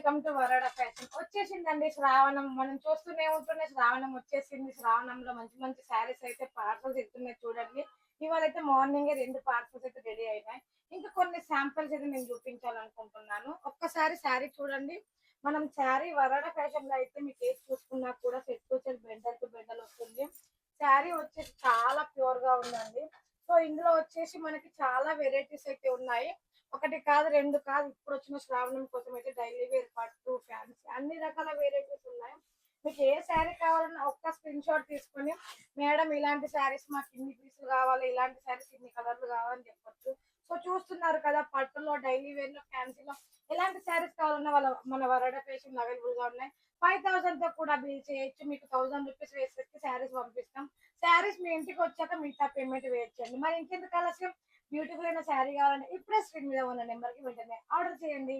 Welcome to వరాడ fashion. వచ్చేసిందండి శ్రావణం. మనం చూస్తూనే ఉంటున్నాయి, శ్రావణం వచ్చేసింది. శ్రావణంలో మంచి మంచి శారీస్ అయితే పార్సల్స్ ఎత్తున్నాయి చూడండి. ఇవాళైతే మార్నింగే 2 పార్సల్స్ అయితే రెడీ అయినాయి. ఇంకా కొన్ని శాంపిల్స్ అయితే నేను చూపించాలనుకుంటున్నాను. ఒక్కసారి శారీ చూడండి. మనం శారీ వరాడ ఫ్యాషన్ లో అయితే మీకు ఏది చూసుకున్నా కూడా set to set, bundle to bundle వస్తుంది. శారీ వచ్చేసి చాలా ప్యూర్ గా ఉందండి. సో ఇందులో వచ్చేసి మనకి చాలా వెరైటీస్ అయితే ఉన్నాయి. ఒకటి కాదు, 2 కాదు. ఇప్పుడొచ్చిన శ్రావణం కోసం అయితే డైలీ వేర్, పట్టు, ఫ్యాన్సీ అన్ని రకాల వేరైటీస్ ఉన్నాయి. మీకు ఏ శారీ కావాలన్నా ఒక్క స్క్రీన్ షాట్ తీసుకొని, మేడం ఇలాంటి శారీస్ మాకు ఇన్ని పీసులు కావాలి, ఇలాంటి శారీస్ ఇన్ని కలర్లు కావాలని చెప్పొచ్చు. సో చూస్తున్నారు కదా, పట్టులో, డైలీ వేర్ లో, ఫ్యాన్సీలో ఎలాంటి శారీస్ కావాలన్నా మన వరాడా ఫ్యాషన్ అవైలబుల్ గా ఉన్నాయి. 5,000 తో కూడా బిల్ చేయొచ్చు. మీకు 1000 రూపీస్ వేసేసి శారీస్ పంపిస్తాం. శారీస్ మీ ఇంటికి వచ్చాక మిగతా పేమెంట్ వేయచ్చండి. మరి ఇంకెందుకు ఆలస్యం? బ్యూటిఫుల్ అయిన శారీ కావాలంటే ఇప్పుడే స్క్రీన్ మీద ఉన్న నెంబర్కి వెంటనే ఆర్డర్ చేయండి.